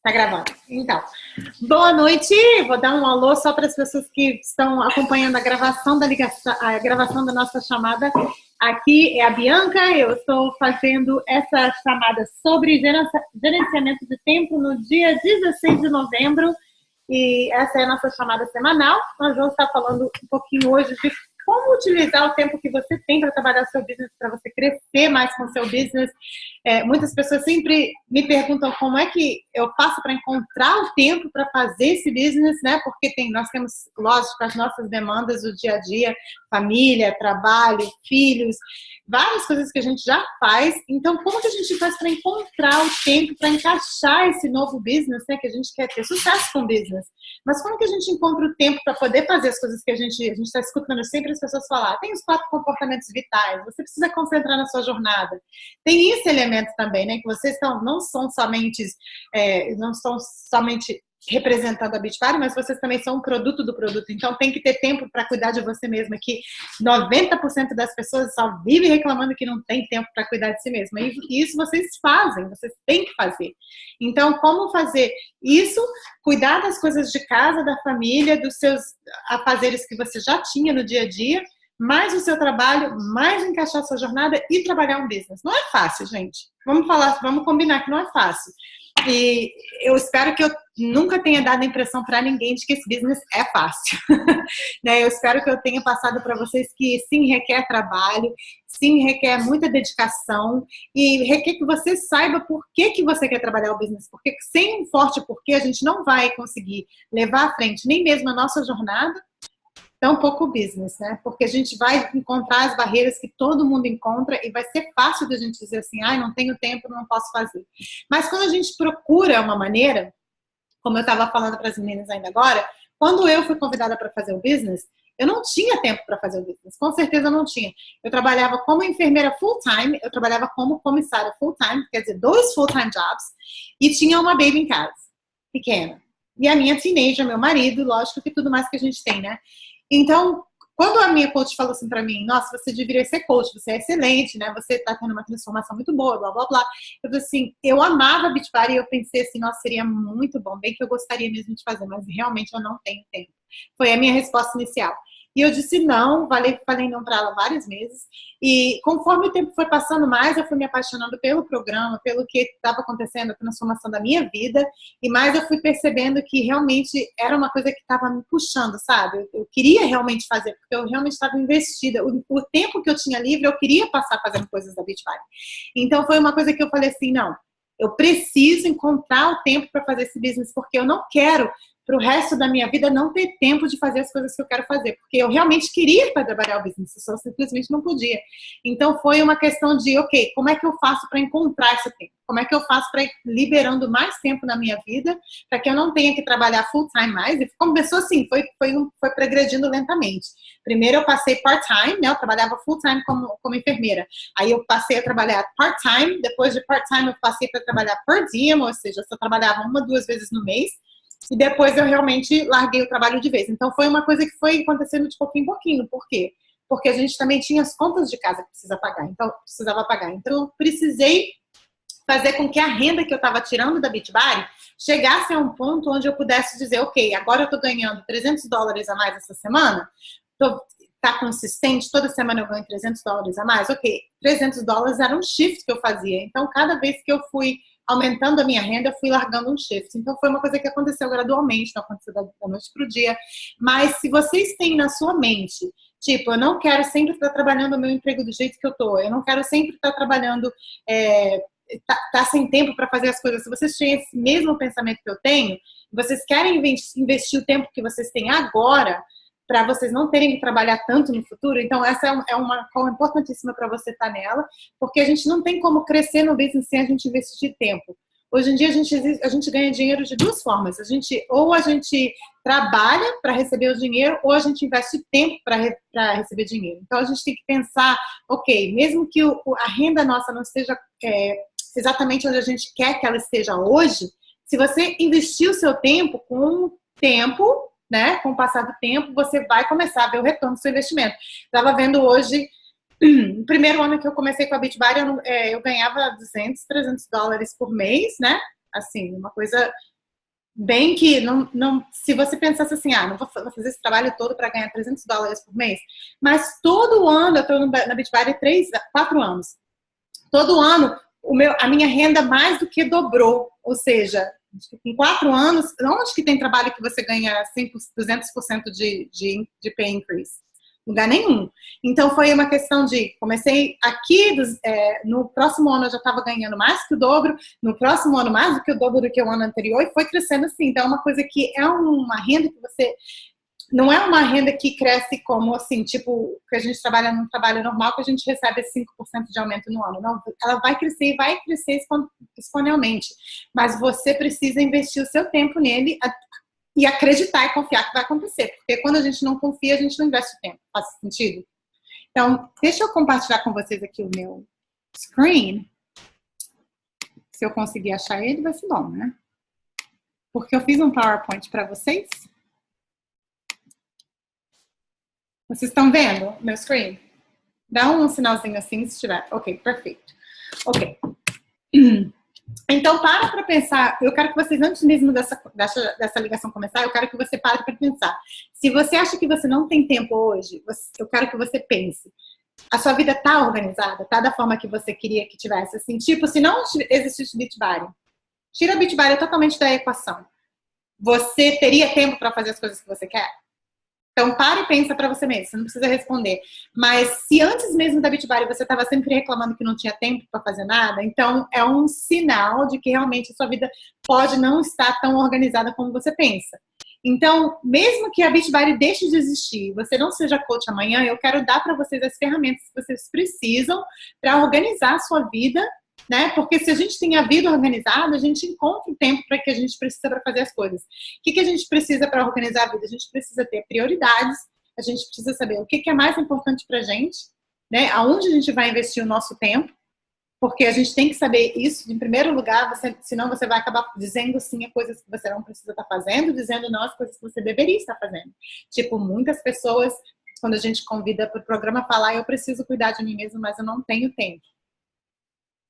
Tá gravando. Então, boa noite. Vou dar um alô só para as pessoas que estão acompanhando a gravação da ligação, a gravação da nossa chamada. Aqui é a Bianca. Eu estou fazendo essa chamada sobre gerenciamento de tempo no dia 16 de novembro. E essa é a nossa chamada semanal. Nós vamos estar falando um pouquinho hoje de como utilizar o tempo que você tem para trabalhar o seu business, para você crescer mais com o seu business. Muitas pessoas sempre me perguntam como é que eu faço para encontrar o tempo para fazer esse business, né? Porque nós temos, lógico, as nossas demandas do dia a dia, família, trabalho, filhos, várias coisas que a gente já faz. Então, como que a gente faz para encontrar o tempo para encaixar esse novo business, né? Que a gente quer ter sucesso com o business. Mas como que a gente encontra o tempo para poder fazer as coisas que a gente está escutando sempre as pessoas falar? Tem os 4 comportamentos vitais, você precisa concentrar na sua jornada. Tem esse elemento também, né? Que vocês não são somente representando a Beachbody, mas vocês também são um produto do produto. Então tem que ter tempo para cuidar de você mesma, que 90% das pessoas só vivem reclamando que não tem tempo para cuidar de si mesma. E isso vocês fazem, vocês têm que fazer. Então, como fazer isso? Cuidar das coisas de casa, da família, dos seus afazeres que você já tinha no dia a dia, mais o seu trabalho, mais encaixar a sua jornada e trabalhar um business. Não é fácil, gente. Vamos combinar que não é fácil. E eu espero que eu nunca tenha dado a impressão para ninguém de que esse business é fácil. Né? Eu espero que eu tenha passado para vocês que sim, requer trabalho, sim, requer muita dedicação e requer que você saiba por que você quer trabalhar o business. Porque sem um forte porquê, a gente não vai conseguir levar à frente nem mesmo a nossa jornada, tampouco o business, né? Porque a gente vai encontrar as barreiras que todo mundo encontra e vai ser fácil da gente dizer assim, não tenho tempo, não posso fazer. Mas quando a gente procura uma maneira, como eu estava falando para as meninas ainda agora, quando eu fui convidada para fazer o business, eu não tinha tempo para fazer o business, com certeza eu não tinha. Eu trabalhava como enfermeira full-time, eu trabalhava como comissária full-time, quer dizer, 2 full-time jobs, e tinha uma baby em casa, pequena. E a minha teenager, meu marido, lógico que tudo mais que a gente tem, né? Então, quando a minha coach falou assim pra mim, nossa, você deveria ser coach, você é excelente, né? Você tá tendo uma transformação muito boa, blá, blá, blá. Eu falei assim, eu amava Beachbody e eu pensei assim, nossa, seria muito bom, bem que eu gostaria mesmo de fazer, mas realmente eu não tenho tempo. Foi a minha resposta inicial. E eu disse não, falei não para ela vários meses. E conforme o tempo foi passando mais, eu fui me apaixonando pelo programa, pelo que estava acontecendo, a transformação da minha vida. E mais eu fui percebendo que realmente era uma coisa que estava me puxando, sabe? Eu queria realmente fazer, porque eu realmente estava investida. O tempo que eu tinha livre, eu queria passar fazendo coisas da Beachbody. Então foi uma coisa que eu falei assim, não, eu preciso encontrar o tempo para fazer esse business, porque eu não quero para o resto da minha vida não ter tempo de fazer as coisas que eu quero fazer, porque eu realmente queria para trabalhar o business, eu só simplesmente não podia. Então foi uma questão de, ok, como é que eu faço para encontrar esse tempo? Como é que eu faço para ir liberando mais tempo na minha vida, para que eu não tenha que trabalhar full time mais? E começou assim, foi progredindo lentamente. Primeiro eu passei part-time, né? Eu trabalhava full time como enfermeira. Aí eu passei a trabalhar part-time, depois de part-time eu passei para trabalhar per diem, ou seja, eu só trabalhava 1, 2 vezes no mês. E depois eu realmente larguei o trabalho de vez. Então foi uma coisa que foi acontecendo de pouquinho em pouquinho. Por quê? Porque a gente também tinha as contas de casa que precisava pagar. Então eu precisei fazer com que a renda que eu estava tirando da Beachbody chegasse a um ponto onde eu pudesse dizer, ok, agora eu estou ganhando $300 a mais essa semana, tá consistente, toda semana eu ganho $300 a mais, ok, $300 era um shift que eu fazia. Então cada vez que eu fui aumentando a minha renda, eu fui largando um shift. Então, foi uma coisa que aconteceu gradualmente, não aconteceu da noite para o dia. Mas, se vocês têm na sua mente, tipo, eu não quero sempre estar trabalhando o meu emprego do jeito que eu tô, eu não quero sempre estar trabalhando, tá sem tempo para fazer as coisas. Se vocês têm esse mesmo pensamento que eu tenho, vocês querem investir o tempo que vocês têm agora, para vocês não terem que trabalhar tanto no futuro. Então, essa é uma call importantíssima para você estar nela, porque a gente não tem como crescer no business sem a gente investir tempo. Hoje em dia, a gente ganha dinheiro de 2 formas. Ou a gente trabalha para receber o dinheiro, ou a gente investe tempo para receber dinheiro. Então, a gente tem que pensar, ok, mesmo que a renda nossa não esteja exatamente onde a gente quer que ela esteja hoje, se você investir o seu tempo com o tempo, né, com o passar do tempo, você vai começar a ver o retorno do seu investimento. Estava vendo hoje, no primeiro ano que eu comecei com a Beachbody, eu ganhava $200, $300 por mês, né? Assim, uma coisa bem que se você pensasse assim, não vou fazer esse trabalho todo para ganhar $300 por mês, mas todo ano, eu estou na Beachbody 4 anos, todo ano a minha renda mais do que dobrou, ou seja, em 4 anos, onde que tem trabalho que você ganha 200% de pay increase? Lugar nenhum. Então, foi uma questão de, comecei aqui, no próximo ano eu já estava ganhando mais que o dobro, no próximo ano mais do que o dobro do que o ano anterior, e foi crescendo assim. Então, é uma coisa que é uma renda que você... Não é uma renda que cresce como, assim, tipo, que a gente trabalha num trabalho normal, que a gente recebe 5% de aumento no ano. Não, ela vai crescer e vai crescer exponencialmente. Mas você precisa investir o seu tempo nele e acreditar e confiar que vai acontecer. Porque quando a gente não confia, a gente não investe o tempo. Faz sentido? Então, deixa eu compartilhar com vocês aqui o meu screen. Se eu conseguir achar ele, vai ser bom, né? Porque eu fiz um PowerPoint para vocês. Vocês estão vendo o meu screen? Dá um sinalzinho assim se estiver. Ok, perfeito. Ok. Então, para pensar. Eu quero que vocês, antes mesmo dessa ligação começar, eu quero que você pare para pensar. Se você acha que você não tem tempo hoje, eu quero que você pense. A sua vida está organizada? Está da forma que você queria que tivesse? Assim, tipo, se não existisse Beachbody, tira a Beachbody totalmente da equação. Você teria tempo para fazer as coisas que você quer? Então, pare e pensa para você mesmo, você não precisa responder. Mas se antes mesmo da Beachbody você estava sempre reclamando que não tinha tempo para fazer nada, então é um sinal de que realmente a sua vida pode não estar tão organizada como você pensa. Então, mesmo que a Beachbody deixe de existir, você não seja coach amanhã, eu quero dar para vocês as ferramentas que vocês precisam para organizar a sua vida, né? Porque se a gente tem a vida organizada, a gente encontra o tempo para que a gente precisa para fazer as coisas. O que a gente precisa para organizar a vida? A gente precisa ter prioridades, a gente precisa saber o que é mais importante para a gente, né? Aonde a gente vai investir o nosso tempo, porque a gente tem que saber isso em primeiro lugar, senão você vai acabar dizendo sim a coisas que você não precisa estar fazendo, dizendo não as coisas que você deveria estar fazendo. Tipo, muitas pessoas, quando a gente convida para o programa, falar eu preciso cuidar de mim mesmo, mas eu não tenho tempo.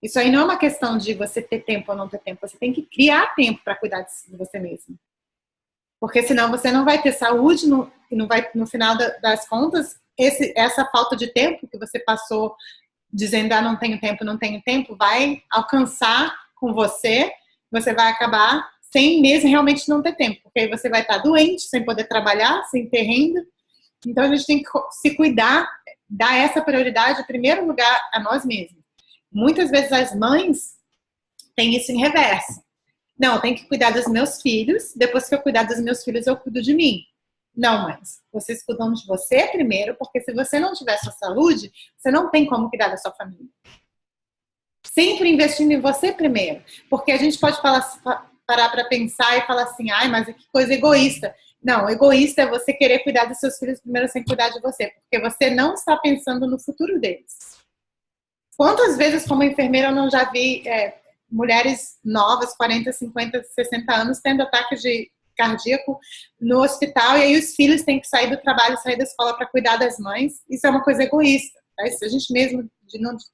Isso aí não é uma questão de você ter tempo ou não ter tempo. Você tem que criar tempo para cuidar de você mesmo. Porque senão você não vai ter saúde e não vai, no final das contas, essa falta de tempo que você passou dizendo, não tenho tempo, vai alcançar com você, você vai acabar sem mesmo realmente não ter tempo. Porque aí você vai estar doente, sem poder trabalhar, sem ter renda. Então a gente tem que se cuidar, dar essa prioridade, em primeiro lugar, a nós mesmos. Muitas vezes as mães têm isso em reverso. Não, eu tenho que cuidar dos meus filhos, depois que eu cuidar dos meus filhos, eu cuido de mim. Não, mães. Vocês cuidam de você primeiro, porque se você não tiver sua saúde, você não tem como cuidar da sua família. Sempre investindo em você primeiro. Porque a gente pode parar para pensar e falar assim, mas que coisa egoísta. Não, egoísta é você querer cuidar dos seus filhos primeiro sem cuidar de você, porque você não está pensando no futuro deles. Quantas vezes, como enfermeira, eu não já vi mulheres novas, 40, 50, 60 anos, tendo ataque de cardíaco no hospital, e aí os filhos têm que sair do trabalho, sair da escola para cuidar das mães. Isso é uma coisa egoísta. Tá? Isso a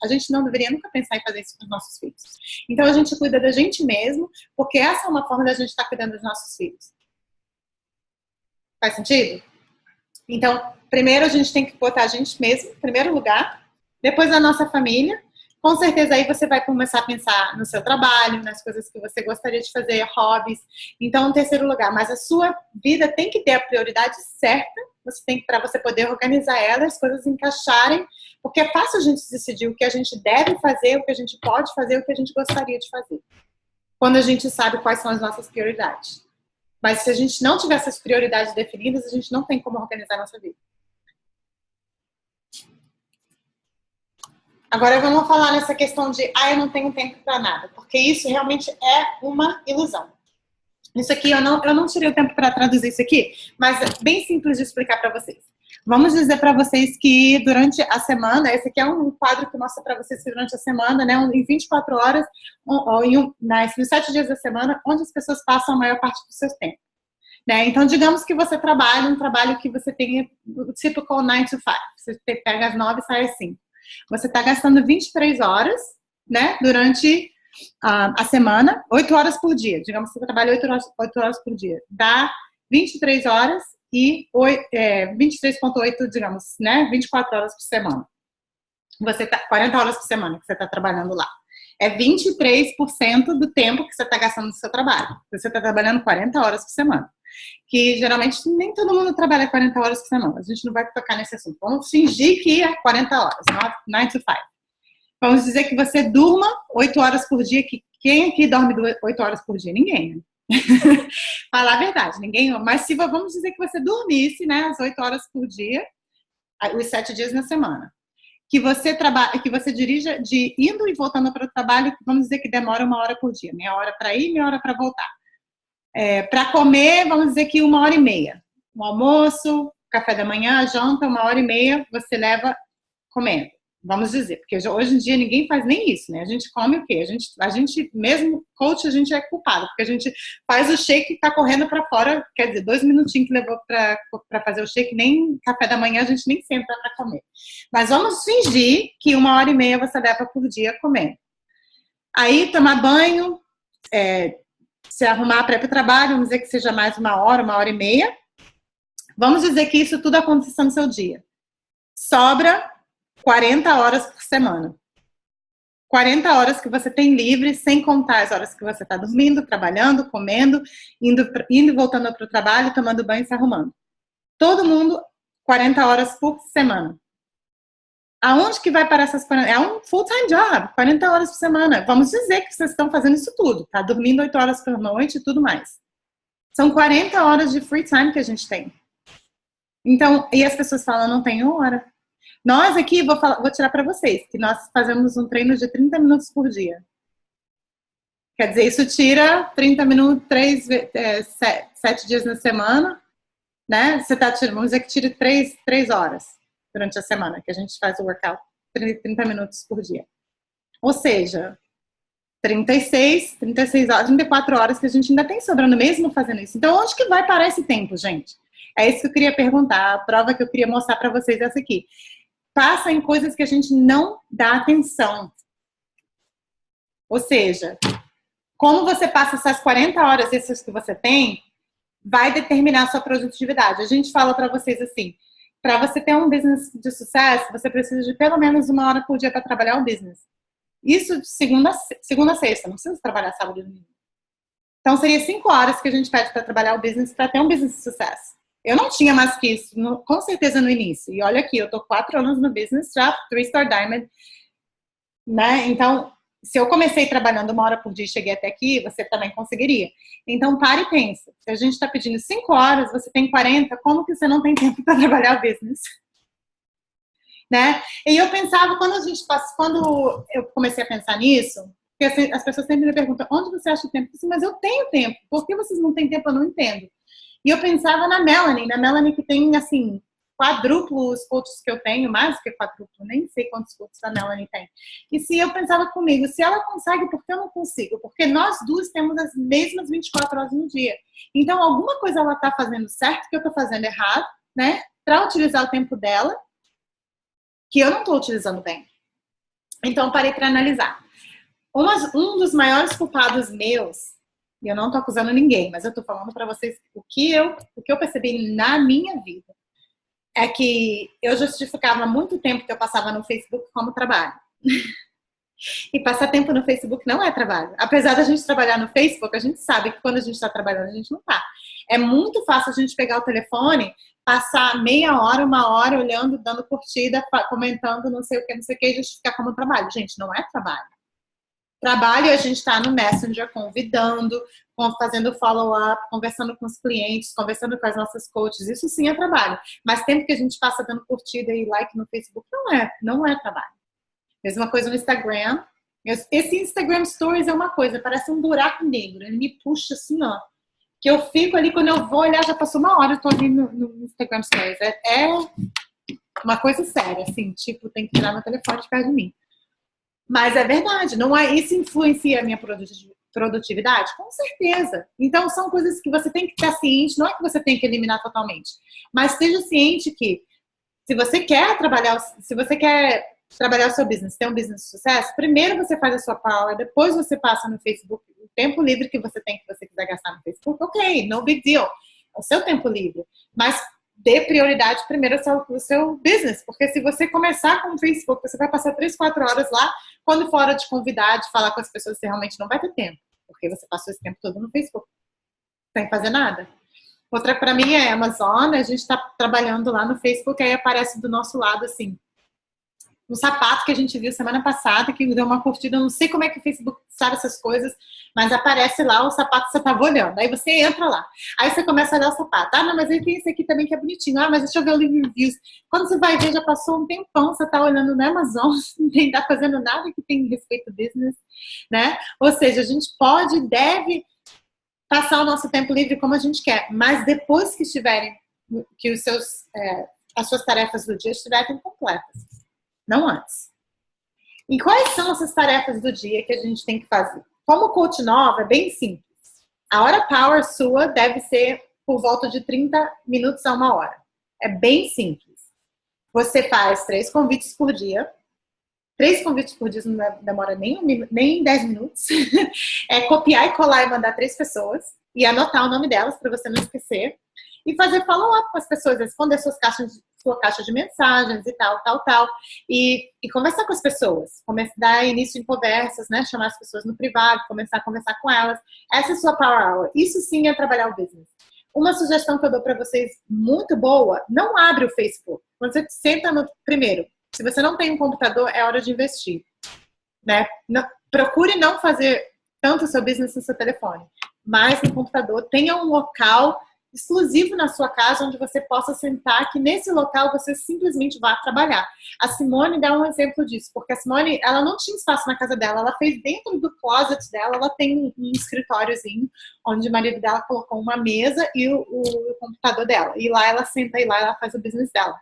gente não deveria nunca pensar em fazer isso com os nossos filhos. Então a gente cuida da gente mesmo, porque essa é uma forma da gente estar cuidando dos nossos filhos. Faz sentido? Então, primeiro a gente tem que botar a gente mesmo em primeiro lugar, depois a nossa família. Com certeza aí você vai começar a pensar no seu trabalho, nas coisas que você gostaria de fazer, hobbies. Então, em terceiro lugar, mas a sua vida tem que ter a prioridade certa, para você poder organizar ela, as coisas encaixarem, porque é fácil a gente decidir o que a gente deve fazer, o que a gente pode fazer, o que a gente gostaria de fazer. Quando a gente sabe quais são as nossas prioridades. Mas se a gente não tiver essas prioridades definidas, a gente não tem como organizar a nossa vida. Agora vamos falar nessa questão de eu não tenho tempo para nada, porque isso realmente é uma ilusão. Isso aqui, eu não tirei o tempo para traduzir isso aqui, mas é bem simples de explicar para vocês. Vamos dizer para vocês que durante a semana, esse aqui é um quadro que mostra para vocês que durante a semana, né, em 24 horas, nos 7 dias da semana, onde as pessoas passam a maior parte do seu tempo. Né? Então, digamos que você trabalha um trabalho que você tem o typical 9 to 5. Você pega às 9 e sai às 5. Você está gastando 23 horas, né, durante a semana, 8 horas por dia. Digamos que você trabalha 8 horas por dia. Dá 23 horas e 23,8, digamos, né? 24 horas por semana. 40 horas por semana que você está trabalhando lá. É 23% do tempo que você está gastando no seu trabalho. Você está trabalhando 40 horas por semana. Que geralmente nem todo mundo trabalha 40 horas por semana. A gente não vai tocar nesse assunto. Vamos fingir que é 40 horas, 9 to 5. Vamos dizer que você durma 8 horas por dia. Quem aqui dorme 8 horas por dia? Ninguém, né? Falar a verdade, ninguém. Mas se vamos dizer que você dormisse, né, as 8 horas por dia, os 7 dias na semana. Que você dirija de indo e voltando para o trabalho, vamos dizer que demora 1 hora por dia, meia hora para ir, meia hora para voltar. Para comer, vamos dizer que 1h30. Um almoço, café da manhã, janta, 1h30, você leva comendo. Vamos dizer, porque hoje em dia ninguém faz nem isso, né? A gente come o quê? A gente mesmo coach, a gente é culpado, porque a gente faz o shake e tá correndo para fora, quer dizer, 2 minutinhos que levou para fazer o shake, nem café da manhã a gente nem senta para comer. Mas vamos fingir que 1h30 você leva por dia comendo. Aí, tomar banho, se arrumar para ir para o trabalho, vamos dizer que seja mais 1h30. Vamos dizer que isso tudo aconteceu no seu dia. Sobra 40 horas por semana. 40 horas que você tem livre, sem contar as horas que você está dormindo, trabalhando, comendo, indo e voltando para o trabalho, tomando banho e se arrumando. Todo mundo, 40 horas por semana. Aonde que vai parar essas 40? É um full-time job, 40 horas por semana. Vamos dizer que vocês estão fazendo isso tudo, tá? Dormindo 8 horas por noite e tudo mais. São 40 horas de free time que a gente tem. Então, e as pessoas falam, não tenho hora. Nós aqui, vou tirar para vocês, que nós fazemos um treino de 30 minutos por dia. Quer dizer, isso tira 30 minutos, 7 dias na semana, né? Você tá tirando, vamos dizer que tire 3 horas durante a semana, que a gente faz o workout, 30 minutos por dia. Ou seja, 36 horas, 34 horas que a gente ainda tem sobrando mesmo fazendo isso. Então, onde que vai parar esse tempo, gente? É isso que eu queria perguntar. A prova que eu queria mostrar para vocês é essa aqui. Passa em coisas que a gente não dá atenção. Ou seja, como você passa essas 40 horas essas que você tem, vai determinar a sua produtividade. A gente fala para vocês assim, para você ter um business de sucesso, você precisa de pelo menos 1 hora por dia para trabalhar o business. Isso de segunda a sexta, não precisa trabalhar sábado e domingo. Então, seria 5 horas que a gente pede para trabalhar o business, para ter um business de sucesso. Eu não tinha mais que isso, com certeza, no início. E olha aqui, eu tô 4 anos no business, já 3-star diamond, né? Então, se eu comecei trabalhando 1 hora por dia e cheguei até aqui, você também conseguiria. Então, para e pensa. Se a gente está pedindo 5 horas, você tem 40, como que você não tem tempo para trabalhar o business? Né? E eu pensava, quando eu comecei a pensar nisso, porque as pessoas sempre me perguntam, onde você acha o tempo? Eu disse, mas eu tenho tempo. Por que vocês não têm tempo? Eu não entendo. E eu pensava na Melanie que tem, assim, quadruplo os coaches que eu tenho, mais do que quadruplo, nem sei quantos coaches a Melanie tem. E se eu pensava comigo, se ela consegue, por que eu não consigo? Porque nós duas temos as mesmas 24 horas no dia. Então, alguma coisa ela tá fazendo certo, que eu tô fazendo errado, né? Para utilizar o tempo dela, que eu não tô utilizando bem. Então, parei para analisar. Um dos maiores culpados meus, e eu não tô acusando ninguém, mas eu tô falando para vocês o que eu percebi na minha vida, é que eu justificava muito tempo que eu passava no Facebook como trabalho. E passar tempo no Facebook não é trabalho. Apesar da gente trabalhar no Facebook, a gente sabe que quando a gente está trabalhando, a gente não tá. É muito fácil a gente pegar o telefone, passar meia hora, 1 hora olhando, dando curtida, comentando não sei o que, e justificar como trabalho. Gente, não é trabalho. Trabalho é a gente estar no Messenger convidando, fazendo follow-up, conversando com os clientes, conversando com as nossas coaches. Isso sim é trabalho. Mas tempo que a gente passa dando curtida e like no Facebook não é trabalho. Mesma coisa no Instagram. Esse Instagram Stories é uma coisa, parece um buraco negro. Ele me puxa assim, ó. Que eu fico ali, quando eu vou olhar, já passou 1 hora, eu tô ali no Instagram Stories. É uma coisa séria, assim, tipo, tem que tirar meu telefone de perto de mim. Mas é verdade, não é, isso influencia a minha produtividade? Com certeza. Então, são coisas que você tem que estar ciente, não é que você tem que eliminar totalmente, mas esteja ciente que se você quer trabalhar, se você quer trabalhar o seu business, ter um business de sucesso, primeiro você faz a sua power, depois você passa no Facebook, o tempo livre que você tem, que você quiser gastar no Facebook, ok, no big deal, é o seu tempo livre, mas dê prioridade primeiro ao seu business, porque se você começar com o Facebook, você vai passar 3, 4 horas lá, quando for hora de convidar, de falar com as pessoas, você realmente não vai ter tempo, porque você passou esse tempo todo no Facebook, sem fazer nada. Outra para mim é a Amazon, a gente está trabalhando lá no Facebook, aí aparece do nosso lado, assim, um sapato que a gente viu semana passada, que deu uma curtida, eu não sei como é que o Facebook sabe essas coisas, mas aparece lá o sapato que você estava olhando. Aí você entra lá. Aí você começa a olhar o sapato. Ah, não, mas aí tem esse aqui também que é bonitinho. Ah, mas deixa eu ver o reviews. Quando você vai ver, já passou um tempão, você está olhando na Amazon, não está fazendo nada que tem respeito ao business, né? Ou seja, a gente pode e deve passar o nosso tempo livre como a gente quer, mas depois que estiverem, que os seus, as suas tarefas do dia estiverem completas. Não antes. E quais são essas tarefas do dia que a gente tem que fazer? Como coach nova, é bem simples. A hora power sua deve ser por volta de 30 minutos a 1 hora. É bem simples. Você faz 3 convites por dia. 3 convites por dia não demora nem 10 minutos. É copiar e colar e mandar 3 pessoas. E anotar o nome delas para você não esquecer. E fazer follow-up com as pessoas, responder sua caixa de mensagens e tal. E conversar com as pessoas. Dar início em conversas, né? Chamar as pessoas no privado, começar a conversar com elas. Essa é a sua power hour. Isso sim é trabalhar o business. Uma sugestão que eu dou para vocês, muito boa, não abre o Facebook. Quando você senta no... Primeiro, se você não tem um computador, é hora de investir. Né? Procure não fazer tanto o seu business no seu telefone, mas no computador. Tenha um local exclusivo na sua casa, onde você possa sentar, que nesse local você simplesmente vá trabalhar. A Simone dá um exemplo disso, porque a Simone, ela não tinha espaço na casa dela, ela fez dentro do closet dela, ela tem um escritóriozinho, onde o marido dela colocou uma mesa e o computador dela, e lá ela senta e lá ela faz o business dela.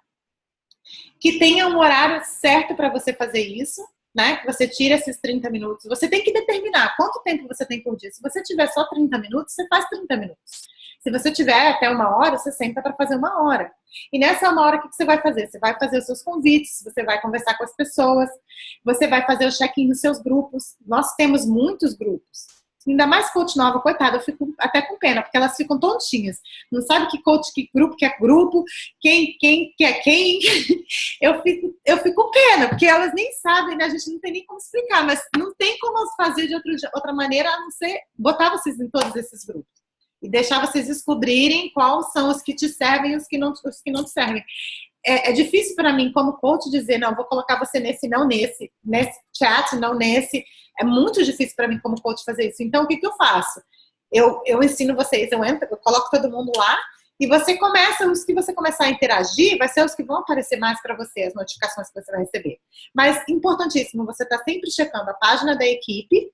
Que tenha um horário certo para você fazer isso, né? Que você tira esses 30 minutos, você tem que determinar quanto tempo você tem por dia. Se você tiver só 30 minutos, você faz 30 minutos. Se você tiver até 1 hora, você senta para fazer 1 hora. E nessa 1 hora, o que você vai fazer? Você vai fazer os seus convites, você vai conversar com as pessoas, você vai fazer o check-in nos seus grupos. Nós temos muitos grupos. Ainda mais coach nova, coitada, eu fico até com pena, porque elas ficam tontinhas. Não sabe que coach, que é grupo, quem que é quem. Eu fico com pena, porque elas nem sabem, né? A gente não tem nem como explicar, mas não tem como fazer de outra maneira, a não ser botar vocês em todos esses grupos. E deixar vocês descobrirem quais são os que te servem e os que não te servem. É difícil para mim, como coach, dizer, não, vou colocar você nesse, não nesse chat, não nesse. É muito difícil para mim, como coach, fazer isso. Então, o que eu faço? Eu ensino vocês, eu coloco todo mundo lá, e você começa, os que você começar a interagir, vai ser os que vão aparecer mais para você, as notificações que você vai receber. Mas, importantíssimo, você está sempre checando a página da equipe,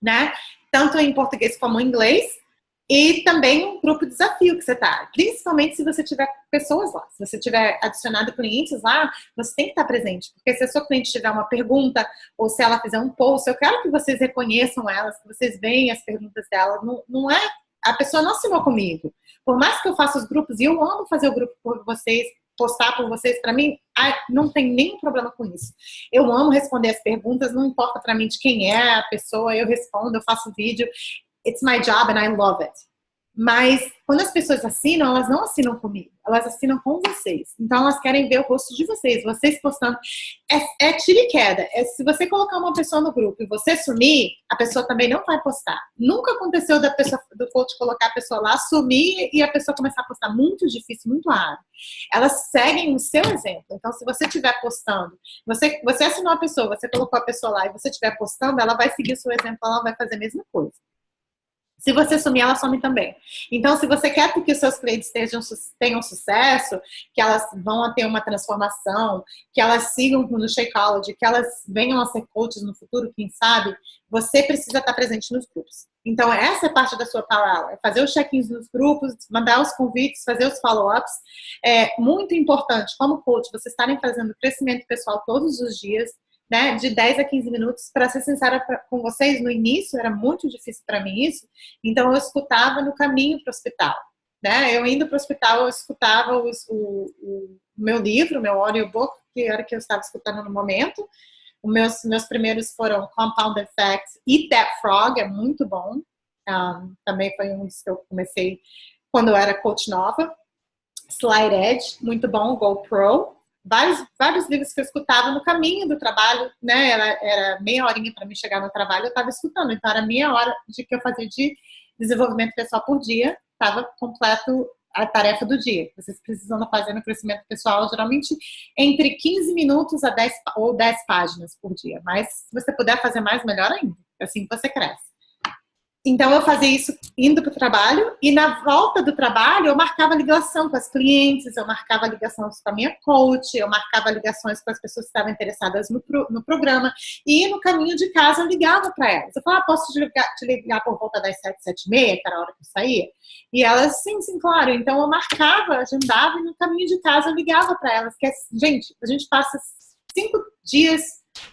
né? Tanto em português como em inglês. E também um grupo desafio que você tá. Principalmente se você tiver pessoas lá. Se você tiver adicionado clientes lá, você tem que estar presente. Porque se a sua cliente tiver uma pergunta, ou se ela fizer um post, eu quero que vocês reconheçam elas, que vocês veem as perguntas dela. Não é... A pessoa não assinou comigo. Por mais que eu faça os grupos, e eu amo fazer o grupo por vocês, postar por vocês, para mim, não tem nenhum problema com isso. Eu amo responder as perguntas, não importa para mim de quem é a pessoa, eu respondo, eu faço vídeo. It's my job and I love it. Mas quando as pessoas assinam, elas não assinam comigo, elas assinam com vocês. Então elas querem ver o rosto de vocês postando. É tiro e queda. Se você colocar uma pessoa no grupo e você sumir, a pessoa também não vai postar. Nunca aconteceu do coach colocar a pessoa lá, sumir e a pessoa começar a postar. Muito difícil, muito raro. Elas seguem o seu exemplo. Então, se você estiver postando, você assinou a pessoa, você colocou a pessoa lá e você estiver postando, ela vai seguir o seu exemplo, ela vai fazer a mesma coisa. Se você sumir, ela some também. Então, se você quer que os seus clientes tenham sucesso, que elas vão a ter uma transformação, que elas sigam no Shakeology, que elas venham a ser coaches no futuro, quem sabe, você precisa estar presente nos grupos. Então, essa é parte da sua Power Hour. É fazer os check-ins nos grupos, mandar os convites, fazer os follow-ups. É muito importante, como coach, vocês estarem fazendo crescimento pessoal todos os dias, né, de 10 a 15 minutos. Para ser sincera com vocês, no início era muito difícil para mim isso, então eu escutava no caminho para o hospital, né? Eu indo para o hospital, eu escutava o meu livro, o meu audiobook, que era que eu estava escutando no momento. Os meus primeiros foram Compound Effects, Eat That Frog, é muito bom. Também foi um dos que eu comecei quando eu era coach nova. Slide Edge, muito bom, GoPro. Vários livros que eu escutava no caminho do trabalho, né? Era meia horinha para mim chegar no trabalho, eu estava escutando. Então, era meia hora de que eu fazia de desenvolvimento pessoal por dia, estava completo a tarefa do dia. Vocês precisam fazer no crescimento pessoal, geralmente, entre 15 minutos a 10 páginas por dia. Mas, se você puder fazer mais, melhor ainda. Assim você cresce. Então, eu fazia isso indo para o trabalho e na volta do trabalho eu marcava ligação com as clientes, eu marcava ligações com a minha coach, eu marcava ligações com as pessoas que estavam interessadas no programa e no caminho de casa eu ligava para elas. Eu falava, posso te ligar por volta das 7, 7h30, que era a hora que eu saía? E elas, sim, claro. Então, eu marcava, agendava e no caminho de casa eu ligava para elas. Que, gente, a gente passa 5 dias,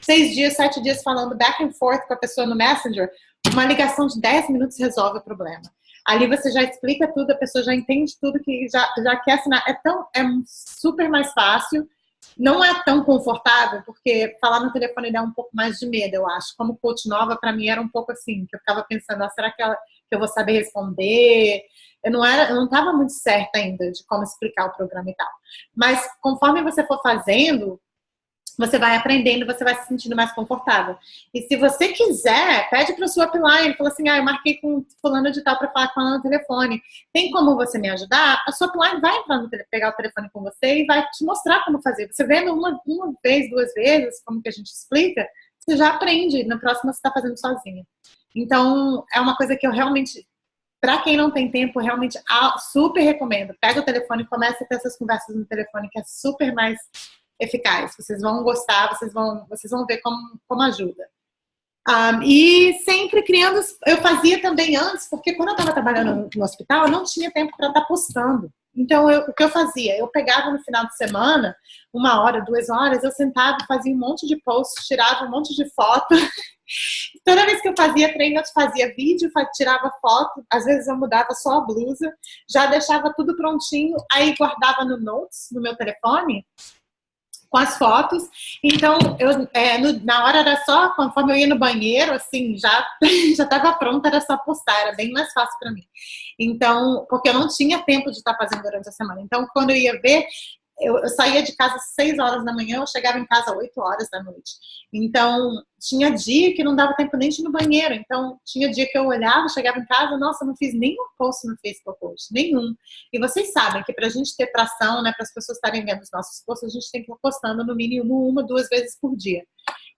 6 dias, 7 dias falando back and forth com a pessoa no Messenger. Uma ligação de 10 minutos resolve o problema. Ali você já explica tudo, a pessoa já entende tudo, que já quer assinar. É super mais fácil, não é tão confortável, porque falar no telefone dá um pouco mais de medo, eu acho. Como coach nova, para mim era um pouco assim, que eu ficava pensando, será que eu vou saber responder? Eu não estava muito certa ainda de como explicar o programa e tal. Mas conforme você for fazendo, você vai aprendendo, você vai se sentindo mais confortável. E se você quiser, pede para o seu upline, fala assim, eu marquei com fulano de tal para falar com ela no telefone. Tem como você me ajudar? A sua upline vai entrar pegar o telefone com você e vai te mostrar como fazer. Você vendo uma vez, 2 vezes, como que a gente explica, você já aprende. Na próxima você está fazendo sozinha. Então, é uma coisa que eu realmente, para quem não tem tempo, realmente super recomendo. Pega o telefone e comece a ter essas conversas no telefone, que é super mais eficaz. Vocês vão gostar, vocês vão ver como ajuda. E sempre criando, eu fazia também antes, porque quando eu estava trabalhando no hospital, eu não tinha tempo para estar postando. Então, o que eu fazia? Eu pegava no final de semana, 1 hora, 2 horas, eu sentava, fazia um monte de posts, tirava um monte de foto. Toda vez que eu fazia treino, eu fazia vídeo, tirava foto, às vezes eu mudava só a blusa, já deixava tudo prontinho, aí guardava no Notes, no meu telefone, com as fotos. Então, na hora era só, conforme eu ia no banheiro, assim, já estava pronta, era só postar, era bem mais fácil para mim. Então, porque eu não tinha tempo de estar fazendo durante a semana. Então, quando eu ia ver, eu saía de casa às 6 horas da manhã, eu chegava em casa às 8 horas da noite. Então, tinha dia que não dava tempo nem de ir no banheiro. Então, tinha dia que eu olhava, chegava em casa, nossa, não fiz nenhum post no Facebook hoje, nenhum. E vocês sabem que para a gente ter tração, né, para as pessoas estarem vendo os nossos posts, a gente tem que estar postando no mínimo 1, 2 vezes por dia.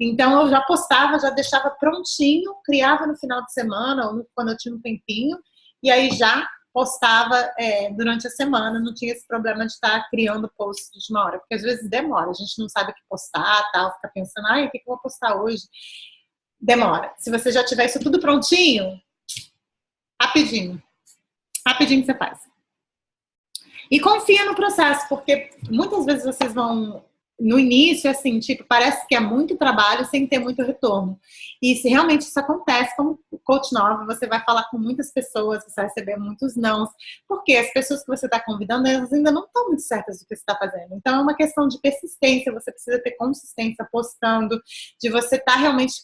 Então, eu já postava, já deixava prontinho, criava no final de semana, ou quando eu tinha um tempinho, e aí já postava durante a semana, não tinha esse problema de estar criando posts de 1 hora, porque às vezes demora, a gente não sabe o que postar, tal, fica pensando, o que eu vou postar hoje? Demora. Se você já tiver isso tudo prontinho, rapidinho você faz. E confia no processo, porque muitas vezes vocês vão, no início, assim, tipo, parece que é muito trabalho sem ter muito retorno. E se realmente isso acontece, como coach nova, você vai falar com muitas pessoas, você vai receber muitos nãos, porque as pessoas que você está convidando, elas ainda não estão muito certas do que você está fazendo. Então, é uma questão de persistência, você precisa ter consistência postando, de você estar realmente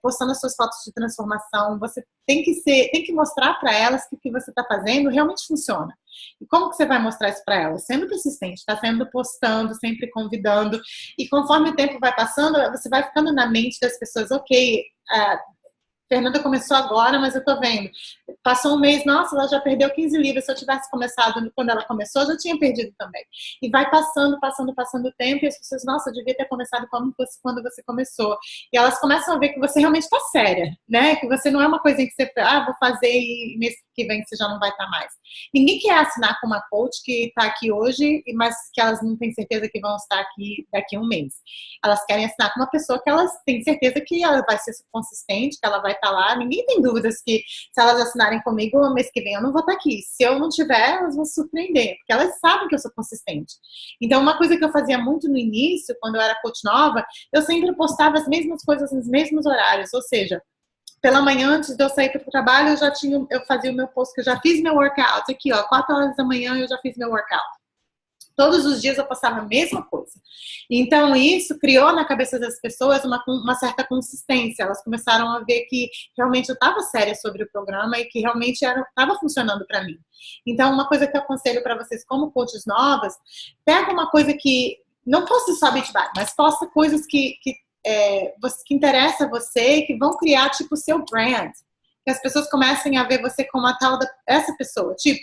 postando as suas fotos de transformação, você tem que mostrar para elas que o que você está fazendo realmente funciona. E como que você vai mostrar isso para elas? Sendo persistente, está sendo postando, sempre convidando. E conforme o tempo vai passando, você vai ficando na mente das pessoas, ok, Fernanda começou agora, mas eu tô vendo. Passou um mês, nossa, ela já perdeu 15 libras. Se eu tivesse começado quando ela começou, eu já tinha perdido também. E vai passando o tempo, e as pessoas, nossa, eu devia ter começado quando você começou. E elas começam a ver que você realmente está séria, né? Que você não é uma coisa em que você, vou fazer e mês que vem você já não vai estar mais. Ninguém quer assinar com uma coach que está aqui hoje, mas que elas não têm certeza que vão estar aqui daqui a um mês. Elas querem assinar com uma pessoa que elas têm certeza que ela vai ser consistente, que ela vai estar lá. Ninguém tem dúvidas que se elas assinarem comigo, o mês que vem eu não vou estar aqui. Se eu não tiver, elas vão se surpreender, porque elas sabem que eu sou consistente. Então, uma coisa que eu fazia muito no início, quando eu era coach nova, eu sempre postava as mesmas coisas nos mesmos horários, ou seja, pela manhã, antes de eu sair para o trabalho, eu fazia o meu post, que eu já fiz meu workout. Aqui, ó, 4 horas da manhã eu já fiz meu workout. Todos os dias eu postava a mesma coisa. Então, isso criou na cabeça das pessoas uma certa consistência. Elas começaram a ver que realmente eu estava séria sobre o programa e que realmente estava funcionando para mim. Então, uma coisa que eu aconselho para vocês como coaches novas, pega uma coisa que, não posta só Beachbody, mas posta coisas que interessa a você e que vão criar, tipo, o seu brand. Que as pessoas comecem a ver você como a tal essa pessoa. Tipo,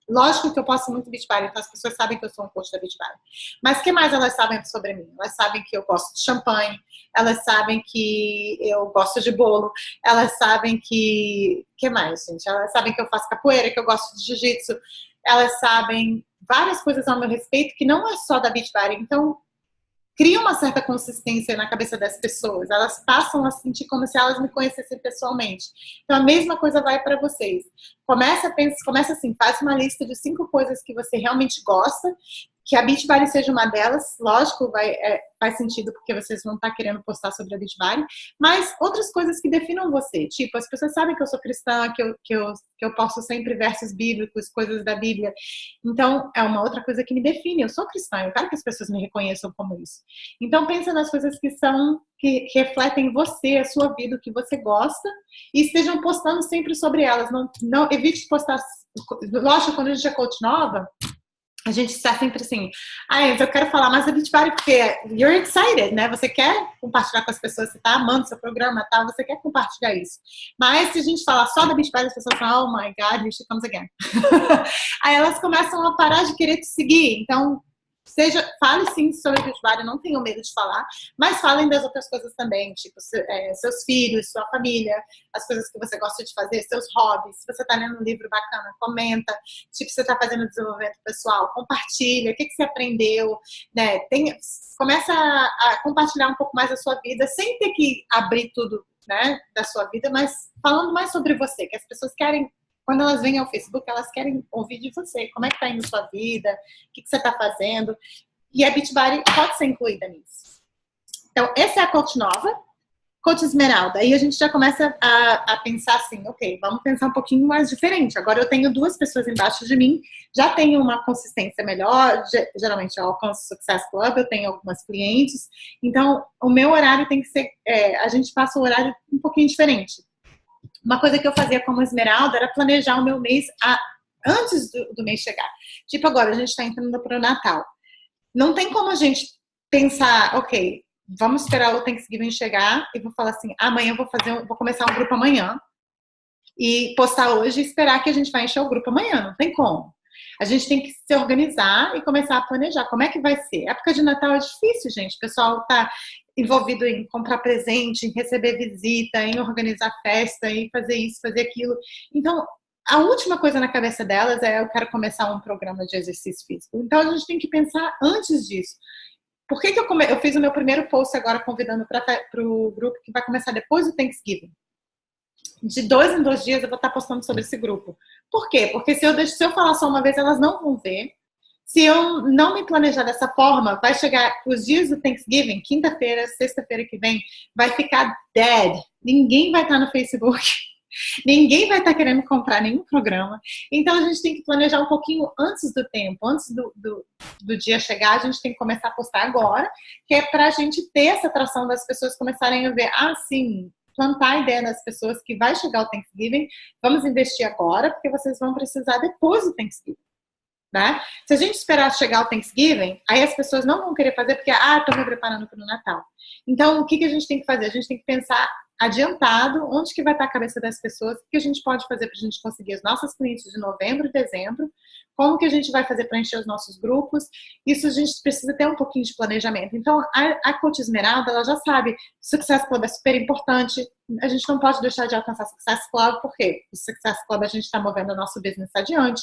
lógico que eu posto muito Beachbody, então as pessoas sabem que eu sou um coach da Beachbody. Mas o que mais elas sabem sobre mim? Elas sabem que eu gosto de champanhe, elas sabem que eu gosto de bolo, elas sabem que... O que mais, gente? Elas sabem que eu faço capoeira, que eu gosto de jiu-jitsu, elas sabem várias coisas ao meu respeito que não é só da Beachbody. Então, cria uma certa consistência na cabeça das pessoas. Elas passam a sentir como se elas me conhecessem pessoalmente. Então, a mesma coisa vai para vocês. Começa assim, faz uma lista de 5 coisas que você realmente gosta, que a Beachbody seja uma delas. Lógico, faz sentido porque vocês vão estar querendo postar sobre a Beachbody, mas outras coisas que definam você. Tipo, as pessoas sabem que eu sou cristã, que eu posto sempre versos bíblicos, coisas da Bíblia. Então, é uma outra coisa que me define. Eu sou cristã, eu quero que as pessoas me reconheçam como isso. Então, pensa nas coisas que refletem você, a sua vida, o que você gosta, e estejam postando sempre sobre elas. Não evite postar. Lógico, quando a gente é coach nova, a gente está sempre assim, eu quero falar mais da Beachbody porque you're excited, né? Você quer compartilhar com as pessoas, você tá amando seu programa e tal, você quer compartilhar isso. Mas se a gente falar só da Beachbody, as pessoas falam, oh my God, here she comes again. Aí elas começam a parar de querer te seguir. Então, fale sim sobre o Beachbody, não tenham medo de falar, mas falem das outras coisas também, tipo seus filhos, sua família, as coisas que você gosta de fazer, seus hobbies. Se você está lendo um livro bacana, comenta. Tipo, você está fazendo desenvolvimento pessoal, compartilha, o que você aprendeu, né? Começa a compartilhar um pouco mais da sua vida, sem ter que abrir tudo, né, da sua vida, mas falando mais sobre você, que as pessoas querem. Quando elas vêm ao Facebook, elas querem ouvir de você. Como é que tá indo a sua vida? O que você tá fazendo? E a Beachbody pode ser incluída nisso. Então, essa é a coach nova. Coach Esmeralda. Aí a gente já começa a pensar assim, ok, vamos pensar um pouquinho mais diferente. Agora eu tenho 2 pessoas embaixo de mim, já tenho uma consistência melhor, geralmente eu alcanço o Success Club, eu tenho algumas clientes. Então, o meu horário tem que ser, a gente passa o horário um pouquinho diferente. Uma coisa que eu fazia como Esmeralda era planejar o meu mês antes do mês chegar. Tipo, agora a gente está entrando para o Natal. Não tem como a gente pensar, ok, vamos esperar o Thanksgiving chegar e vou falar assim, amanhã eu vou começar um grupo amanhã e postar hoje e esperar que a gente vai encher o grupo amanhã. Não tem como. A gente tem que se organizar e começar a planejar. Como é que vai ser? Época de Natal é difícil, gente. O pessoal tá envolvido em comprar presente, em receber visita, em organizar festa, em fazer isso, fazer aquilo. Então, a última coisa na cabeça delas é eu quero começar um programa de exercício físico. Então, a gente tem que pensar antes disso. Por que eu fiz o meu primeiro post agora convidando para o grupo que vai começar depois do Thanksgiving? De 2 em 2 dias eu vou estar postando sobre esse grupo. Por quê? Porque se eu falar só uma vez, elas não vão ver. Se eu não me planejar dessa forma, vai chegar os dias do Thanksgiving, quinta-feira, sexta-feira que vem, vai ficar dead. Ninguém vai estar no Facebook. Ninguém vai estar querendo comprar nenhum programa. Então, a gente tem que planejar um pouquinho antes do tempo. Antes do dia chegar, a gente tem que começar a postar agora, que é para a gente ter essa atração das pessoas começarem a ver, sim, plantar a ideia das pessoas que vai chegar o Thanksgiving, vamos investir agora, porque vocês vão precisar depois do Thanksgiving. Né? Se a gente esperar chegar o Thanksgiving, aí as pessoas não vão querer fazer porque, estou me preparando para o Natal. Então, o que a gente tem que fazer? A gente tem que pensar adiantado onde que vai estar a cabeça das pessoas, o que a gente pode fazer para a gente conseguir os nossos clientes de novembro e dezembro, como que a gente vai fazer para encher os nossos grupos. Isso a gente precisa ter um pouquinho de planejamento. Então, a Coach Esmeralda, ela já sabe, Success Club é super importante, a gente não pode deixar de alcançar Success Club, porque o Success Club a gente está movendo o nosso business adiante.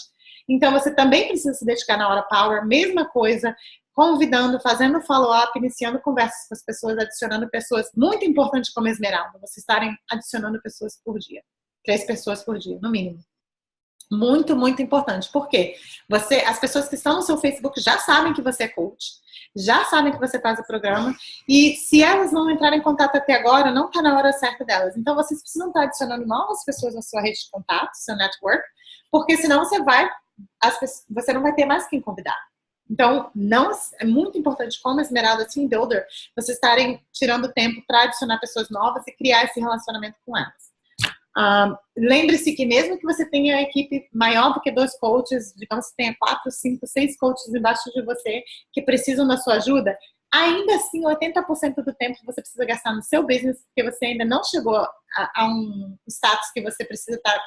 Então, você também precisa se dedicar na hora power, mesma coisa, convidando, fazendo follow-up, iniciando conversas com as pessoas, adicionando pessoas. Muito importante como Esmeralda, vocês estarem adicionando pessoas por dia. 3 pessoas por dia, no mínimo. Muito, muito importante. Por quê? As pessoas que estão no seu Facebook já sabem que você é coach, já sabem que você faz o programa, e se elas não entrarem em contato até agora, não está na hora certa delas. Então, vocês precisam estar adicionando novas pessoas na sua rede de contato, seu network, porque senão você não vai ter mais quem convidar. Então, não é muito importante, como Esmeralda Team Builder, vocês estarem tirando tempo para adicionar pessoas novas e criar esse relacionamento com elas. Lembre-se que mesmo que você tenha a equipe maior do que 2 coaches, digamos que tenha 4, 5, 6 coaches embaixo de você que precisam da sua ajuda, ainda assim 80% do tempo você precisa gastar no seu business, porque você ainda não chegou a um status que você precisa estar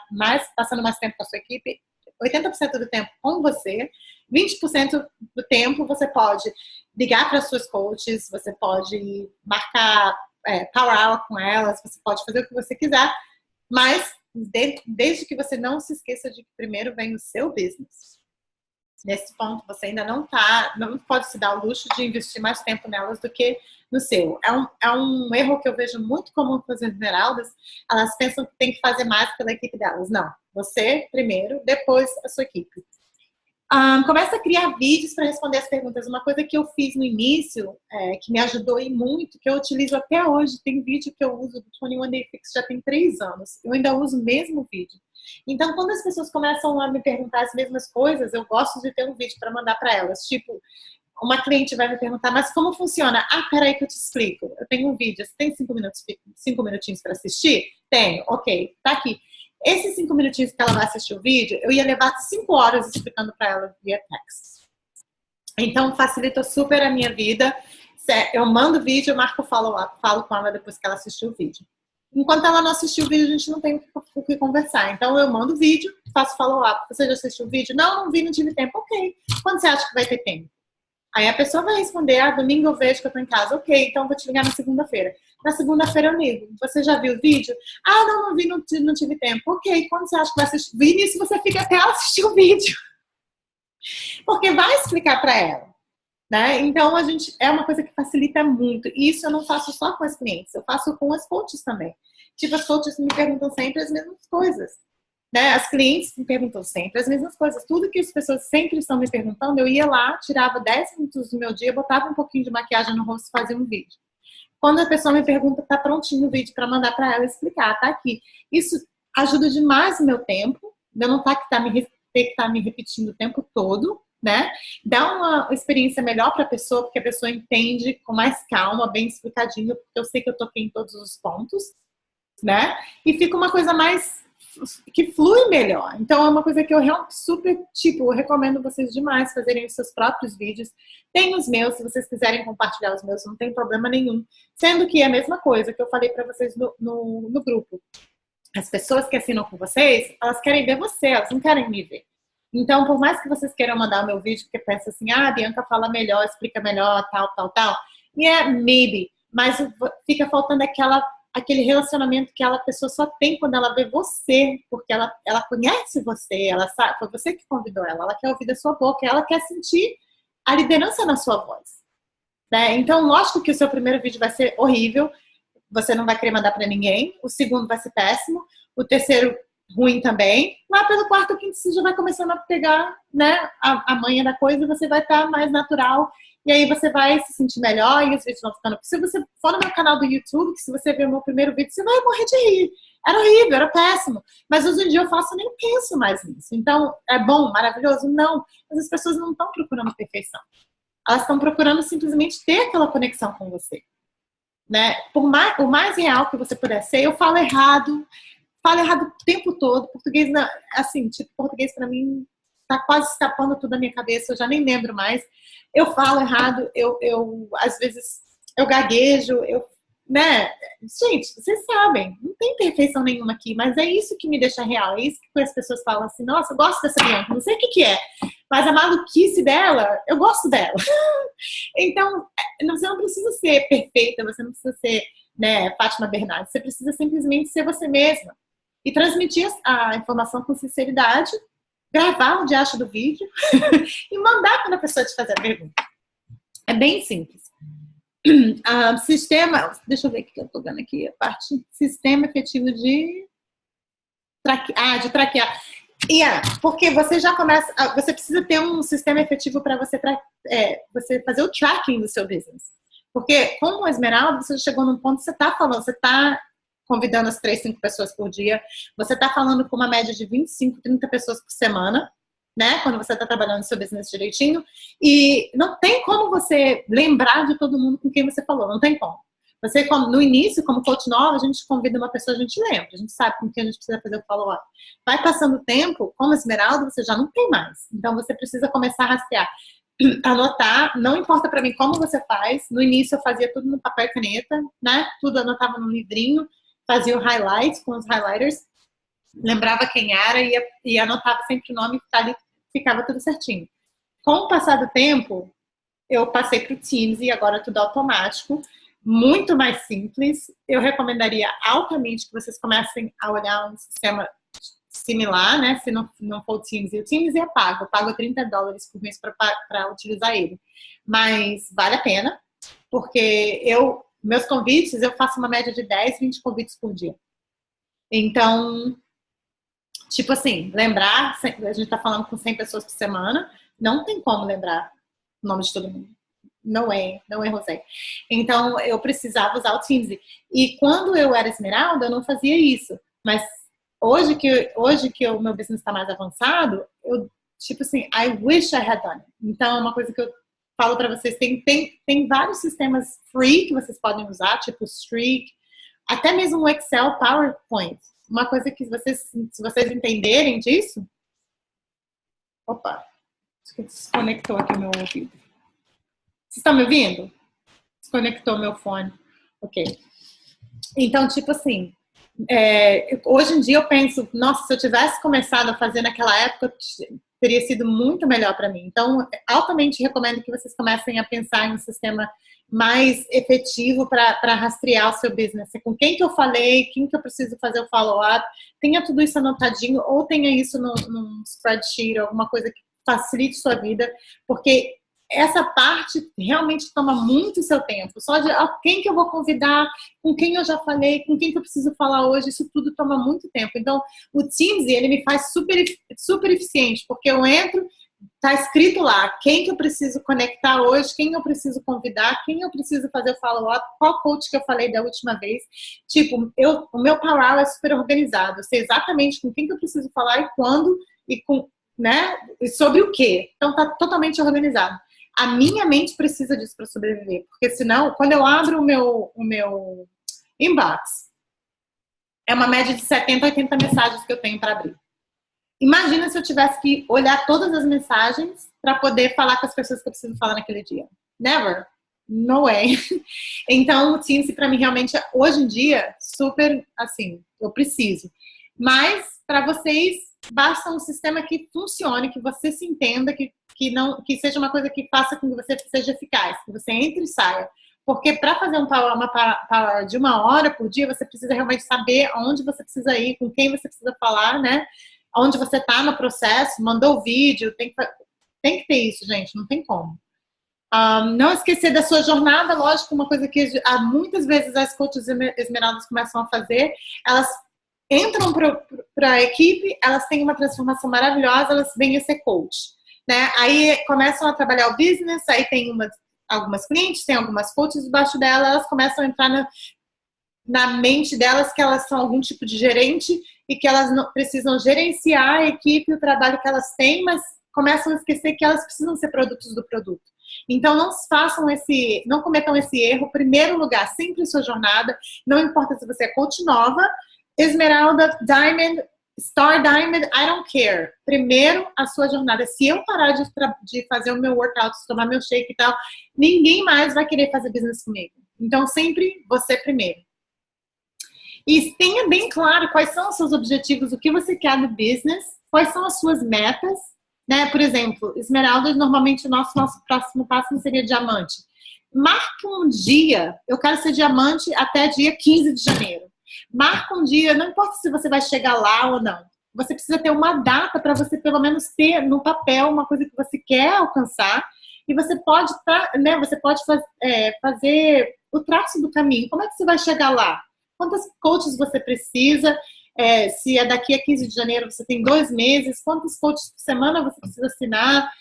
passando mais tempo com a sua equipe. 80% do tempo com você, 20% do tempo você pode ligar para as suas coaches, você pode marcar power hour com elas, você pode fazer o que você quiser, mas desde que você não se esqueça de que primeiro vem o seu business. Nesse ponto, você ainda não pode se dar o luxo de investir mais tempo nelas do que no seu. É um erro que eu vejo muito comum com as esmeraldas. Elas pensam que tem que fazer mais pela equipe delas. Não. Você primeiro, depois a sua equipe. Começa a criar vídeos para responder as perguntas. Uma coisa que eu fiz no início, que me ajudou e muito, que eu utilizo até hoje, tem vídeo que eu uso do 21 Day Fix já tem 3 anos. Eu ainda uso o mesmo vídeo. Então, quando as pessoas começam a me perguntar as mesmas coisas, eu gosto de ter um vídeo para mandar para elas. Tipo, uma cliente vai me perguntar, mas como funciona? Peraí que eu te explico. Eu tenho um vídeo, você tem 5 minutinhos para assistir? Tenho, ok, tá aqui. Esses 5 minutinhos que ela vai assistir o vídeo, eu ia levar 5 horas explicando para ela via text. Então, facilita super a minha vida. Eu mando o vídeo, eu marco o follow-up, falo com ela depois que ela assistiu o vídeo. Enquanto ela não assistiu o vídeo, a gente não tem o que conversar. Então, eu mando o vídeo, faço follow-up. Você já assistiu o vídeo? Não vi, não tive tempo. Ok. Quando você acha que vai ter tempo? Aí a pessoa vai responder, domingo eu vejo que eu tô em casa. Ok, então eu vou te ligar na segunda-feira. Na segunda-feira eu ligo. Você já viu o vídeo? Não vi, não tive tempo. Ok, quando você acha que vai assistir? E nisso você fica até ela assistir o vídeo. Porque vai explicar para ela. Né? Então, é uma coisa que facilita muito. E isso eu não faço só com as clientes, eu faço com as coaches também. Tipo, as coaches me perguntam sempre as mesmas coisas. Né? As clientes me perguntam sempre as mesmas coisas. Tudo que as pessoas sempre estão me perguntando, eu ia lá, tirava 10 minutos do meu dia, botava um pouquinho de maquiagem no rosto e fazia um vídeo. Quando a pessoa me pergunta, tá prontinho o vídeo para mandar para ela explicar, tá aqui. Isso ajuda demais o meu tempo. Eu não ter que estar me repetindo o tempo todo. Né? Dá uma experiência melhor para a pessoa, porque a pessoa entende com mais calma, bem explicadinho, porque eu sei que eu toquei em todos os pontos, né? E fica uma coisa mais que flui melhor. Então é uma coisa que eu realmente super, eu recomendo vocês demais fazerem os seus próprios vídeos. Tem os meus, se vocês quiserem compartilhar os meus, não tem problema nenhum. Sendo que é a mesma coisa que eu falei para vocês no grupo. As pessoas que assinam com vocês, elas querem ver você, elas não querem me ver. Então, por mais que vocês queiram mandar o meu vídeo, porque pensa assim, a Bianca fala melhor, explica melhor, tal. E maybe. Mas fica faltando aquele relacionamento que a pessoa só tem quando ela vê você, porque ela conhece você, ela sabe, foi você que convidou ela quer ouvir da sua boca, ela quer sentir a liderança na sua voz. Né? Então, lógico que o seu primeiro vídeo vai ser horrível, você não vai querer mandar para ninguém, o segundo vai ser péssimo, o terceiro ruim também. Lá pelo quarto ou quinto você já vai começando a pegar, né, a manha da coisa e você vai estar mais natural. E aí você vai se sentir melhor e os vídeos vão ficando... Se você for no meu canal do YouTube, que se você ver o meu primeiro vídeo, você vai morrer de rir. Era horrível, era péssimo. Mas hoje em dia eu faço nem penso mais nisso. Então, é bom, maravilhoso? Não. Mas as pessoas não estão procurando perfeição. Elas estão procurando simplesmente ter aquela conexão com você. Né? O mais real que você puder ser, eu falo errado o tempo todo. Português, assim, português pra mim tá quase escapando tudo da minha cabeça, eu já nem lembro mais. Eu falo errado, eu às vezes, eu gaguejo, né? Gente, vocês sabem, não tem perfeição nenhuma aqui, mas é isso que me deixa real, é isso que as pessoas falam assim, nossa, eu gosto dessa Bianca, não sei o que é, mas a maluquice dela, eu gosto dela. Então, você não precisa ser perfeita, você não precisa ser, né, Fátima Bernardes, você precisa simplesmente ser você mesma. E transmitir a informação com sinceridade, gravar o diacho do vídeo e mandar quando a pessoa te fazer a pergunta. É bem simples. Deixa eu ver o que eu estou dando aqui. A parte sistema efetivo de traquear. Porque você já começa... Você precisa ter um sistema efetivo para você fazer o tracking do seu business. Porque com o Esmeralda, você chegou num ponto que você está falando, você está convidando as 3, 5 pessoas por dia, você está falando com uma média de 25, 30 pessoas por semana, né? Quando você está trabalhando no seu business direitinho. E não tem como você lembrar de todo mundo com quem você falou, não tem como. Você, no início, como coach nova, a gente convida uma pessoa, a gente lembra, a gente sabe com quem a gente precisa fazer o follow-up. Vai passando o tempo, como esmeralda, você já não tem mais. Então, você precisa começar a rastrear. Anotar, não importa para mim como você faz. No início, eu fazia tudo no papel e caneta, né? Tudo anotava no livrinho, fazia o highlight com os highlighters, lembrava quem era e anotava sempre o nome que tá ali, ficava tudo certinho. Com o passar do tempo, eu passei para o Teams e agora é tudo automático, muito mais simples. Eu recomendaria altamente que vocês comecem a olhar um sistema similar, né? Se não for o Teams. E o Teams é pago. Eu pago $30 por mês para utilizar ele. Mas vale a pena, porque meus convites, eu faço uma média de 10, 20 convites por dia. Então, tipo assim, lembrar, a gente tá falando com 100 pessoas por semana, não tem como lembrar o nome de todo mundo. Não é, Rosé. Então, eu precisava usar o Teams. E quando eu era esmeralda, eu não fazia isso. Mas hoje que o meu business está mais avançado, eu, tipo assim, I wish I had done it. Então, é uma coisa que eu falo para vocês, tem vários sistemas free que vocês podem usar, tipo Streak, até mesmo o Excel, PowerPoint. Uma coisa que se vocês entenderem disso... Opa, acho que desconectou aqui o meu ouvido. Vocês estão me ouvindo? Desconectou meu fone. Ok. Então, tipo assim, hoje em dia eu penso, nossa, se eu tivesse começado a fazer naquela época, teria sido muito melhor para mim. Então, altamente recomendo que vocês comecem a pensar em um sistema mais efetivo para rastrear o seu business. Com quem que eu falei, quem que eu preciso fazer o follow-up, tenha tudo isso anotadinho ou tenha isso num spreadsheet, alguma coisa que facilite sua vida, porque essa parte realmente toma muito seu tempo. Só de quem que eu vou convidar, com quem eu já falei, com quem que eu preciso falar hoje, isso tudo toma muito tempo. Então, o Teams, ele me faz super, super eficiente, porque eu entro, tá escrito lá quem que eu preciso conectar hoje, quem eu preciso convidar, quem eu preciso fazer o follow-up, qual coach que eu falei da última vez. Tipo, o meu power é super organizado. Eu sei exatamente com quem que eu preciso falar e quando, e com, né, e sobre o quê. Então, tá totalmente organizado. A minha mente precisa disso para sobreviver, porque senão, quando eu abro o meu inbox, é uma média de 70, 80 mensagens que eu tenho para abrir. Imagina se eu tivesse que olhar todas as mensagens para poder falar com as pessoas que eu preciso falar naquele dia. Never. No way. Então, o Teams, para mim, realmente, hoje em dia, super, assim, eu preciso. Mas, para vocês, basta um sistema que funcione, que você se entenda, que seja uma coisa que faça com que você seja eficaz, que você entre e saia. Porque para fazer uma power de 1 hora por dia, você precisa realmente saber aonde você precisa ir, com quem você precisa falar, né? Onde você está no processo, mandou o vídeo, tem que ter isso, gente, não tem como. Não esquecer da sua jornada, lógico, uma coisa que muitas vezes as coaches esmeraldas começam a fazer, elas entram para a equipe, elas têm uma transformação maravilhosa, elas vêm a ser coach, né? Aí começam a trabalhar o business, aí tem algumas clientes, tem algumas coaches debaixo dela, elas começam a entrar na mente delas que elas são algum tipo de gerente e que elas não precisam gerenciar a equipe, o trabalho que elas têm, mas começam a esquecer que elas precisam ser produtos do produto. Então, não cometam esse erro. Primeiro lugar, sempre sua jornada, não importa se você é coach nova, esmeralda, diamond, star diamond, I don't care. Primeiro, a sua jornada. Se eu parar de fazer o meu workout, tomar meu shake e tal, ninguém mais vai querer fazer business comigo. Então, sempre você primeiro. E tenha bem claro quais são os seus objetivos, o que você quer no business, quais são as suas metas, né? Por exemplo, esmeralda, normalmente o nosso próximo passo não seria diamante. Marca um dia, eu quero ser diamante até dia 15 de janeiro. Marca um dia, não importa se você vai chegar lá ou não. Você precisa ter uma data para você pelo menos ter no papel uma coisa que você quer alcançar. E você pode, né? Você pode fazer o traço do caminho. Como é que você vai chegar lá? Quantas coaches você precisa? Se é daqui a 15 de janeiro, você tem 2 meses. Quantos coaches por semana você precisa assinar?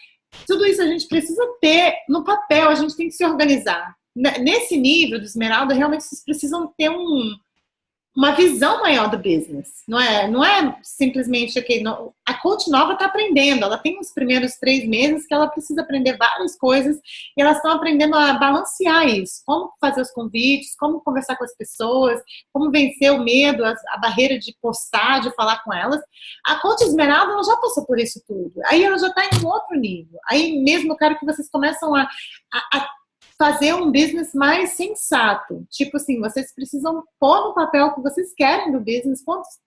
Tudo isso a gente precisa ter no papel. A gente tem que se organizar. Nesse nível do esmeralda, realmente vocês precisam ter uma visão maior do business. Não é simplesmente a coach nova está aprendendo, ela tem os primeiros 3 meses que ela precisa aprender várias coisas e elas estão aprendendo a balancear isso, como fazer os convites, como conversar com as pessoas, como vencer o medo, a barreira de postar, de falar com elas. A coach esmeralda, ela já passou por isso tudo, aí ela já está em um outro nível, aí mesmo eu quero que vocês começam a fazer um business mais sensato. Tipo assim, vocês precisam pôr no papel o que vocês querem do business,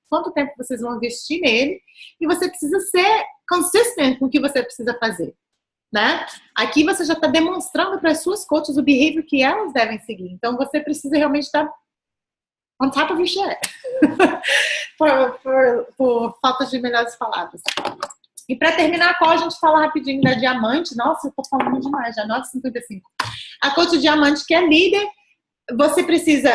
quanto tempo vocês vão investir nele, e você precisa ser consistent com o que você precisa fazer, né? Aqui você já está demonstrando para as suas coaches o behavior que elas devem seguir. Então, você precisa realmente estar on top of your shit. por falta de melhores palavras. E para terminar a call, a gente fala rapidinho da diamante. Nossa, eu tô falando demais, já 9h55. A coach diamante, que é líder, você precisa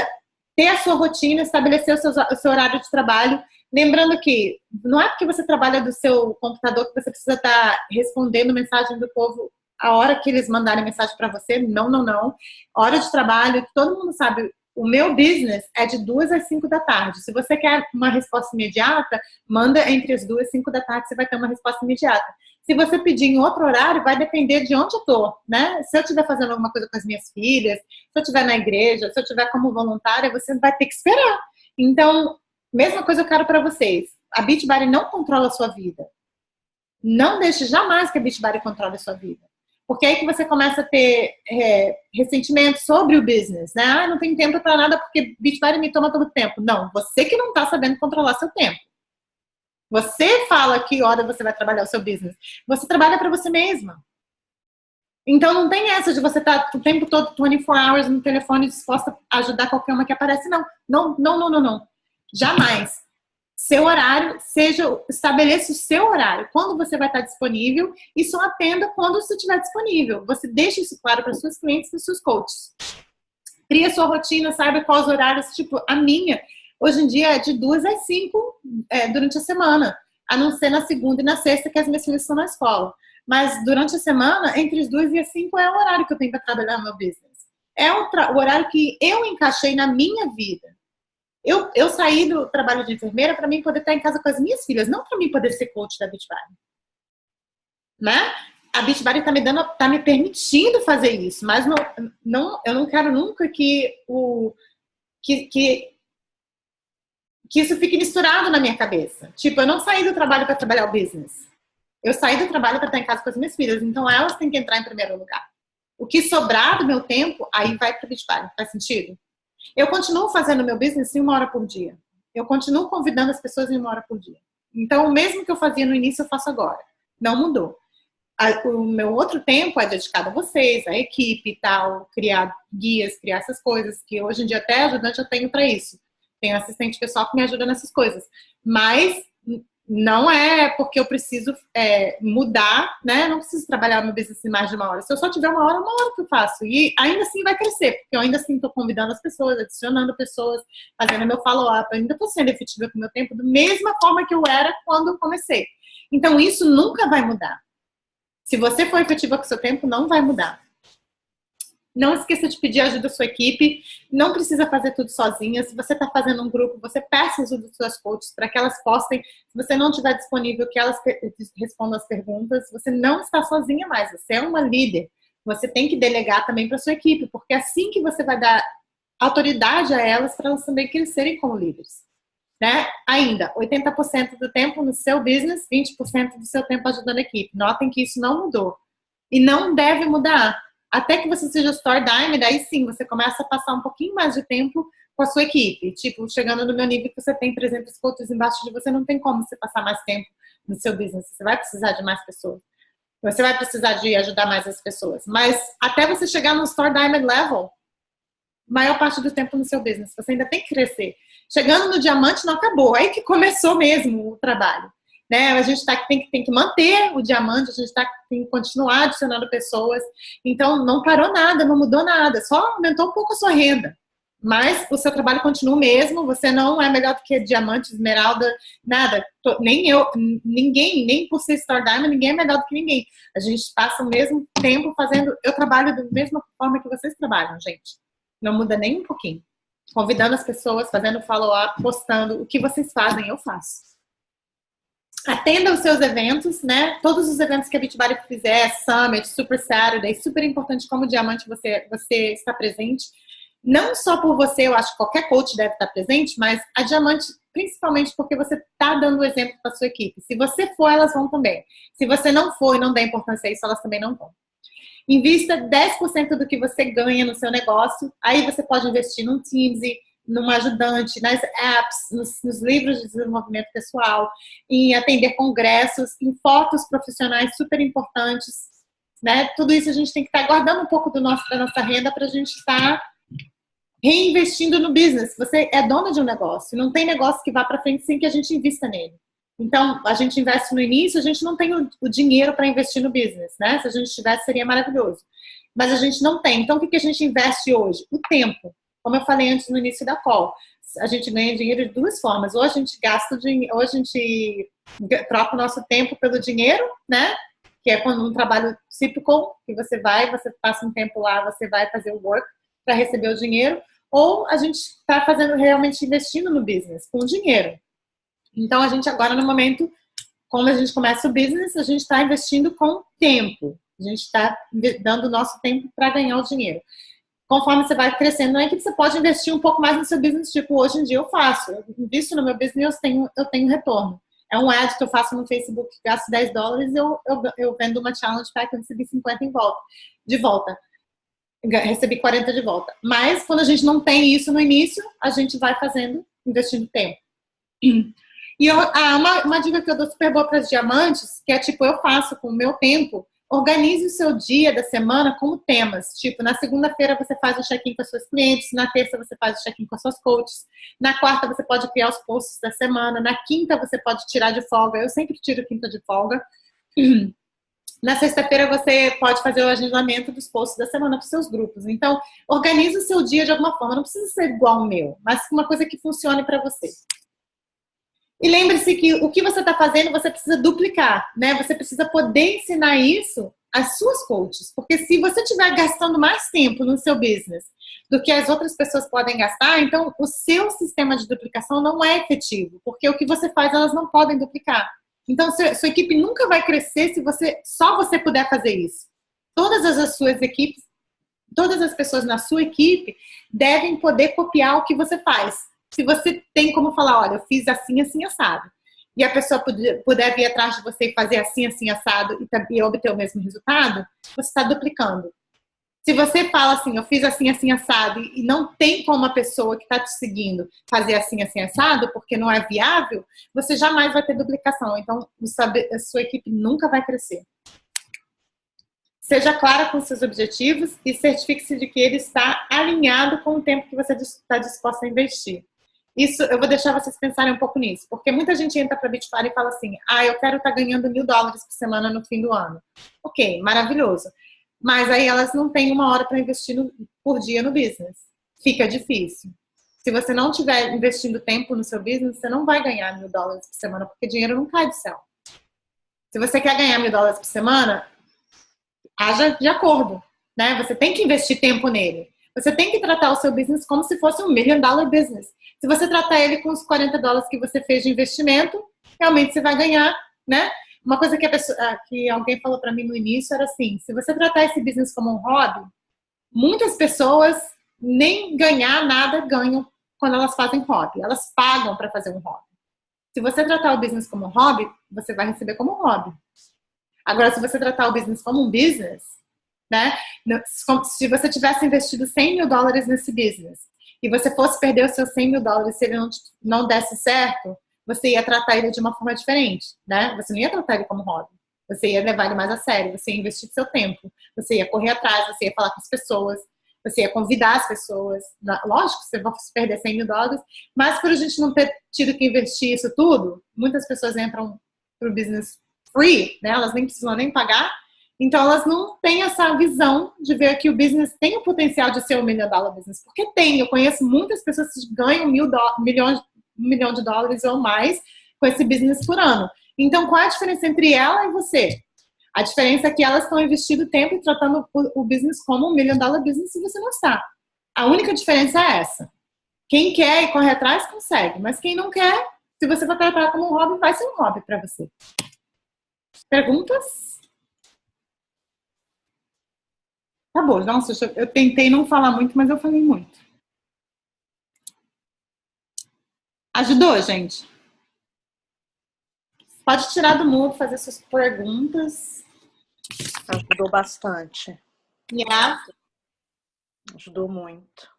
ter a sua rotina, estabelecer o seu horário de trabalho. Lembrando que não é porque você trabalha do seu computador que você precisa estar respondendo mensagem do povo a hora que eles mandarem mensagem para você. Não, não, não. Hora de trabalho, todo mundo sabe. O meu business é de 2 às 5 da tarde. Se você quer uma resposta imediata, manda entre as 2 e 5 da tarde, você vai ter uma resposta imediata. Se você pedir em outro horário, vai depender de onde eu tô, né? Se eu estiver fazendo alguma coisa com as minhas filhas, se eu estiver na igreja, se eu estiver como voluntária, você vai ter que esperar. Então, mesma coisa eu quero para vocês. A Beachbody não controla a sua vida. Não deixe jamais que a Beachbody controle a sua vida. Porque aí que você começa a ter ressentimento sobre o business, né? Ah, não tenho tempo para nada porque Beachbody me toma todo o tempo. Não, você que não está sabendo controlar seu tempo. Você fala que hora você vai trabalhar o seu business. Você trabalha para você mesma. Então não tem essa de você estar o tempo todo 24 hours no telefone disposta a ajudar qualquer uma que aparece. Não, não, não, não, não, não. Jamais. Seu horário, estabeleça o seu horário. Quando você vai estar disponível e só atenda quando você estiver disponível. Você deixa isso claro para suas clientes e seus coaches. Cria sua rotina, saiba quais horários, tipo a minha. Hoje em dia é de 2 às 5 durante a semana. A não ser na segunda e na sexta, que as minhas filhas estão na escola. Mas durante a semana, entre as 2 e as 5 é o horário que eu tenho para trabalhar no meu business. É o horário que eu encaixei na minha vida. Eu saí do trabalho de enfermeira para mim poder estar em casa com as minhas filhas, não para mim poder ser coach da Beachbody. Né? A Beachbody tá me permitindo fazer isso, mas eu não quero nunca que isso fique misturado na minha cabeça. Tipo, eu não saí do trabalho para trabalhar o business. Eu saí do trabalho para estar em casa com as minhas filhas, então elas têm que entrar em primeiro lugar. O que sobrar do meu tempo, aí vai para a Beachbody. Faz sentido? Eu continuo fazendo meu business em 1 hora por dia. Eu continuo convidando as pessoas em 1 hora por dia. Então, o mesmo que eu fazia no início, eu faço agora. Não mudou. O meu outro tempo é dedicado a vocês, a equipe e tal, criar guias, criar essas coisas, que hoje em dia até ajudante eu tenho para isso. Tenho assistente pessoal que me ajuda nessas coisas. Mas não é porque eu preciso mudar, né? Eu não preciso trabalhar no business em mais de 1 hora. Se eu só tiver 1 hora, 1 hora que eu faço. E ainda assim vai crescer, porque eu ainda assim estou convidando as pessoas, adicionando pessoas, fazendo meu follow-up. Eu ainda estou sendo efetiva com o meu tempo da mesma forma que eu era quando eu comecei. Então isso nunca vai mudar. Se você for efetiva com o seu tempo, não vai mudar. Não esqueça de pedir ajuda da sua equipe. Não precisa fazer tudo sozinha. Se você está fazendo um grupo, você peça ajuda das suas coaches para que elas postem. Se você não estiver disponível, que elas respondam as perguntas. Você não está sozinha mais. Você é uma líder. Você tem que delegar também para sua equipe, porque é assim que você vai dar autoridade a elas para elas também crescerem como líderes. Né? Ainda, 80% do tempo no seu business, 20% do seu tempo ajudando a equipe. Notem que isso não mudou. E não deve mudar. Até que você seja Store Diamond, aí sim, você começa a passar um pouquinho mais de tempo com a sua equipe. Tipo, chegando no meu nível que você tem 300 coaches embaixo de você, não tem como você passar mais tempo no seu business. Você vai precisar de mais pessoas. Você vai precisar de ajudar mais as pessoas. Mas até você chegar no Store Diamond level, maior parte do tempo no seu business. Você ainda tem que crescer. Chegando no diamante, não acabou. Aí que começou mesmo o trabalho. Né? A gente tem que manter o diamante, a gente tem que continuar adicionando pessoas. Então, não parou nada, não mudou nada. Só aumentou um pouco a sua renda. Mas o seu trabalho continua o mesmo. Você não é melhor do que diamante, esmeralda, nada. Nem eu, ninguém, nem por ser Star Diamond, ninguém é melhor do que ninguém. A gente passa o mesmo tempo fazendo... Eu trabalho da mesma forma que vocês trabalham, gente. Não muda nem um pouquinho. Convidando as pessoas, fazendo follow-up, postando. O que vocês fazem, eu faço. Atenda os seus eventos, né? Todos os eventos que a Beachbody fizer, Summit, Super Saturday, super importante como diamante você está presente. Não só por você, eu acho que qualquer coach deve estar presente, mas a diamante, principalmente porque você está dando o exemplo para a sua equipe. Se você for, elas vão também. Se você não for e não der importância a isso, elas também não vão. Invista 10% do que você ganha no seu negócio. Aí você pode investir num Teams, numa ajudante, nas apps, nos livros de desenvolvimento pessoal, em atender congressos, em fotos profissionais super importantes, né? Tudo isso a gente tem que estar guardando um pouco da nossa renda para a gente estar reinvestindo no business. Você é dona de um negócio, não tem negócio que vá para frente sem que a gente invista nele. Então, a gente investe no início, a gente não tem o dinheiro para investir no business, né? Se a gente tivesse, seria maravilhoso. Mas a gente não tem. Então, o que a gente investe hoje? O tempo. Como eu falei antes no início da call, a gente ganha dinheiro de duas formas. Ou a gente gasta dinheiro, ou a gente troca o nosso tempo pelo dinheiro, né? Que é quando um trabalho típico, que você passa um tempo lá, você vai fazer o work para receber o dinheiro. Ou a gente está realmente investindo no business, com dinheiro. Então, a gente agora, no momento, quando a gente começa o business, a gente está investindo com tempo. A gente está dando o nosso tempo para ganhar o dinheiro. Conforme você vai crescendo, não é que você pode investir um pouco mais no seu business, tipo, hoje em dia eu faço. Eu invisto no meu business e eu tenho retorno. É um ad que eu faço no Facebook, gasto $10, eu vendo uma challenge pack, eu recebi 50 de volta. Recebi 40 de volta. Mas, quando a gente não tem isso no início, a gente vai investindo tempo. E uma dica que eu dou super boa para os diamantes, que é tipo, eu faço com o meu tempo, organize o seu dia da semana como temas. Tipo, na segunda-feira você faz o check-in com as suas clientes, na terça você faz o check-in com as suas coaches, na quarta você pode criar os posts da semana, na quinta você pode tirar de folga, eu sempre tiro quinta de folga. Na sexta-feira você pode fazer o agendamento dos posts da semana para os seus grupos. Então, organize o seu dia de alguma forma, não precisa ser igual ao meu, mas uma coisa que funcione para você. E lembre-se que o que você está fazendo, você precisa duplicar, né? Você precisa poder ensinar isso às suas coaches. Porque se você estiver gastando mais tempo no seu business do que as outras pessoas podem gastar, então o seu sistema de duplicação não é efetivo. Porque o que você faz, elas não podem duplicar. Então, sua equipe nunca vai crescer se só você puder fazer isso. Todas as suas equipes, todas as pessoas na sua equipe devem poder copiar o que você faz. Se você tem como falar, olha, eu fiz assim, assim, assado, e a pessoa puder vir atrás de você e fazer assim, assim, assado e obter o mesmo resultado, você está duplicando. Se você fala assim, eu fiz assim, assim, assado, e não tem como a pessoa que está te seguindo fazer assim, assim, assado, porque não é viável, você jamais vai ter duplicação. Então, a sua equipe nunca vai crescer. Seja clara com seus objetivos e certifique-se de que ele está alinhado com o tempo que você está disposto a investir. Isso, eu vou deixar vocês pensarem um pouco nisso, porque muita gente entra para a Beachbody e fala assim, eu quero estar ganhando $1.000 por semana no fim do ano. Ok, maravilhoso. Mas aí elas não têm uma hora para investir por dia no business. Fica difícil. Se você não estiver investindo tempo no seu business, você não vai ganhar $1.000 por semana, porque dinheiro não cai do céu. Se você quer ganhar $1.000 por semana, haja de acordo, né? Você tem que investir tempo nele. Você tem que tratar o seu business como se fosse $1 million business. Se você tratar ele com os $40 que você fez de investimento, realmente você vai ganhar, né? Uma coisa que alguém falou para mim no início era assim, se você tratar esse business como um hobby, muitas pessoas nem ganhar nada ganham quando elas fazem hobby. Elas pagam para fazer um hobby. Se você tratar o business como um hobby, você vai receber como um hobby. Agora, se você tratar o business como um business, né? Se você tivesse investido $100.000 nesse business e você fosse perder os seus $100.000 se ele não desse certo, você ia tratar ele de uma forma diferente, né? Você não ia tratar ele como hobby. Você ia levar ele mais a sério, você ia investir seu tempo, você ia correr atrás, você ia falar com as pessoas, você ia convidar as pessoas. Lógico, você vai perder $100.000, mas por a gente não ter tido que investir isso tudo, muitas pessoas entram pro business free, né? Elas nem precisam nem pagar. Então, elas não têm essa visão de ver que o business tem o potencial de ser $1 million business. Porque tem. Eu conheço muitas pessoas que ganham $1 milhão ou mais com esse business por ano. Então, qual é a diferença entre ela e você? A diferença é que elas estão investindo tempo e tratando o business como $1 million business e você não está. A única diferença é essa. Quem quer e corre atrás, consegue. Mas quem não quer, Se você for tratar como um hobby, vai ser um hobby para você. Perguntas? Tá bom. Nossa, eu tentei não falar muito, mas eu falei muito. Ajudou, gente? Pode tirar do mudo, fazer suas perguntas. Ajudou bastante. Yeah. Ajudou muito.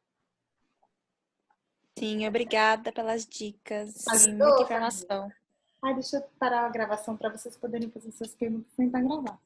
Sim, obrigada pelas dicas. Ajudou, Muita informação. Ai, deixa eu parar a gravação para vocês poderem fazer suas perguntas sem estar gravando.